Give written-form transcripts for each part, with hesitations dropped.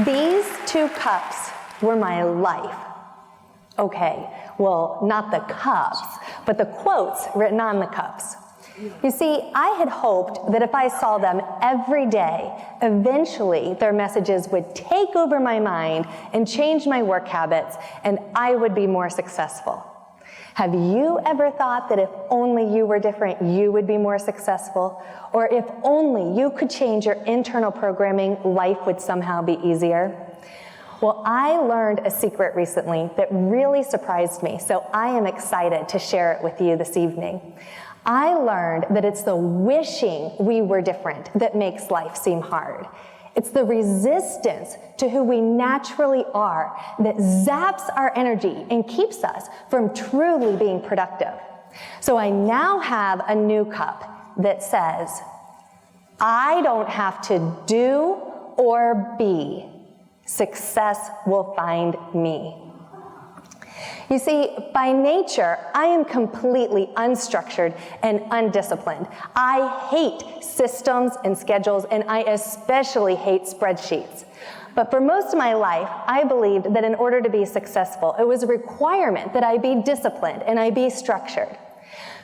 These 2 cups were my life. Okay, well, not the cups, but the quotes written on the cups. You see, I had hoped that if I saw them every day, eventually their messages would take over my mind and change my work habits, and I would be more successful. Have you ever thought that if only you were different, you would be more successful? Or if only you could change your internal programming, life would somehow be easier? Well, I learned a secret recently that really surprised me, so I am excited to share it with you this evening. I learned that it's the wishing we were different that makes life seem hard. It's the resistance to who we naturally are that zaps our energy and keeps us from truly being productive. So I now have a new cup that says, I don't have to do or be. Success will find me. You see, by nature, I am completely unstructured and undisciplined. I hate systems and schedules, and I especially hate spreadsheets. But for most of my life, I believed that in order to be successful, it was a requirement that I be disciplined and I be structured.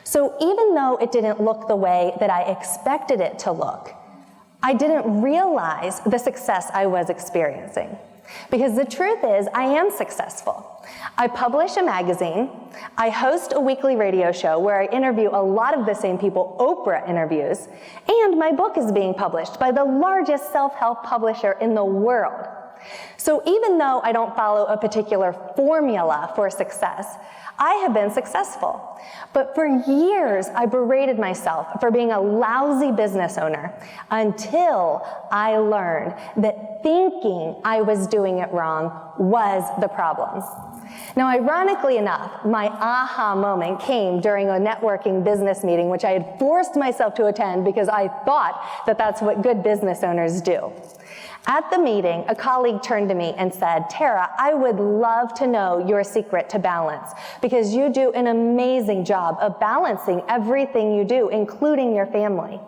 So even though it didn't look the way that I expected it to look, I didn't realize the success I was experiencing. Because the truth is, I am successful. I publish a magazine, I host a weekly radio show where I interview a lot of the same people Oprah interviews, and my book is being published by the largest self-help publisher in the world. So even though I don't follow a particular formula for success, I have been successful. But for years, I berated myself for being a lousy business owner until I learned that thinking I was doing it wrong was the problem. Now, ironically enough, my aha moment came during a networking business meeting, which I had forced myself to attend because I thought that that's what good business owners do. At the meeting, a colleague turned to me and said, Tara, I would love to know your secret to balance because you do an amazing job of balancing everything you do, including your family.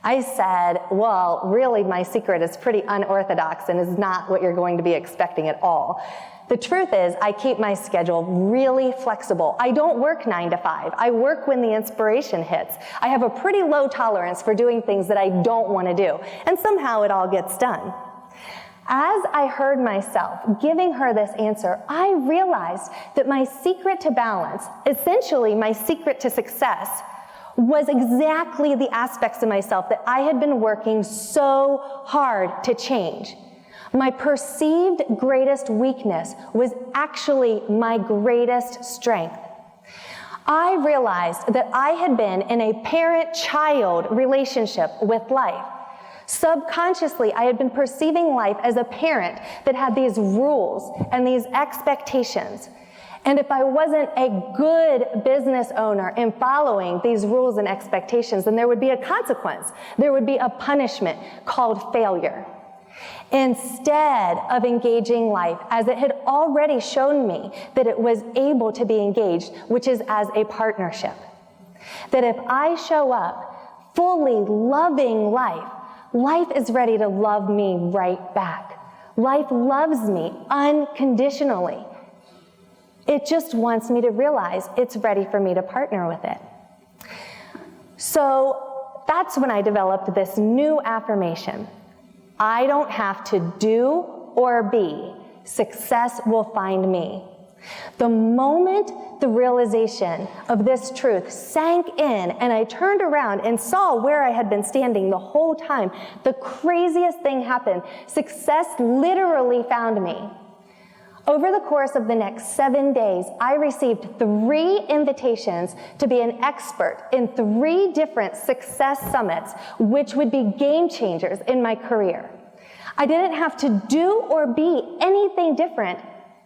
I said, well, really, my secret is pretty unorthodox and is not what you're going to be expecting at all. The truth is, I keep my schedule really flexible. I don't work 9 to 5. I work when the inspiration hits. I have a pretty low tolerance for doing things that I don't want to do, and somehow it all gets done. As I heard myself giving her this answer, I realized that my secret to balance, essentially my secret to success, was exactly the aspects of myself that I had been working so hard to change. My perceived greatest weakness was actually my greatest strength. I realized that I had been in a parent-child relationship with life. Subconsciously, I had been perceiving life as a parent that had these rules and these expectations. And if I wasn't a good business owner in following these rules and expectations, then there would be a consequence. There would be a punishment called failure. Instead of engaging life as it had already shown me that it was able to be engaged, which is as a partnership. That if I show up fully loving life, life is ready to love me right back. Life loves me unconditionally. It just wants me to realize it's ready for me to partner with it. So that's when I developed this new affirmation. I don't have to do or be. Success will find me. The moment the realization of this truth sank in and I turned around and saw where I had been standing the whole time, the craziest thing happened. Success literally found me. Over the course of the next 7 days, I received 3 invitations to be an expert in 3 different success summits, which would be game changers in my career. I didn't have to do or be anything different,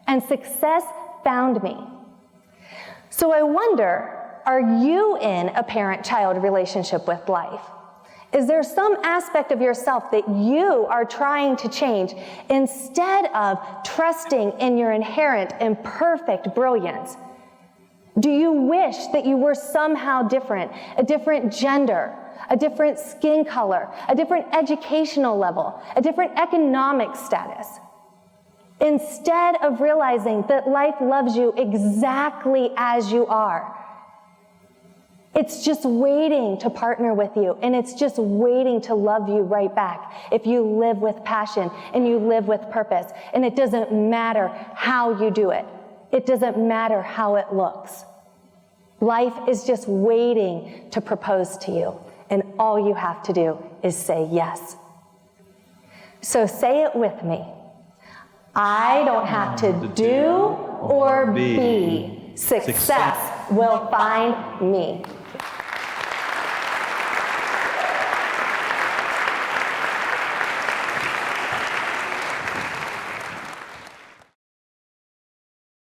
and success found me. So I wonder, are you in a parent-child relationship with life? Is there some aspect of yourself that you are trying to change instead of trusting in your inherent and perfect brilliance? Do you wish that you were somehow different, a different gender, a different skin color, a different educational level, a different economic status? Instead of realizing that life loves you exactly as you are. It's just waiting to partner with you, and it's just waiting to love you right back if you live with passion and you live with purpose. And it doesn't matter how you do it. It doesn't matter how it looks. Life is just waiting to propose to you, and all you have to do is say yes. So say it with me. I don't have to do or be. Success will find me.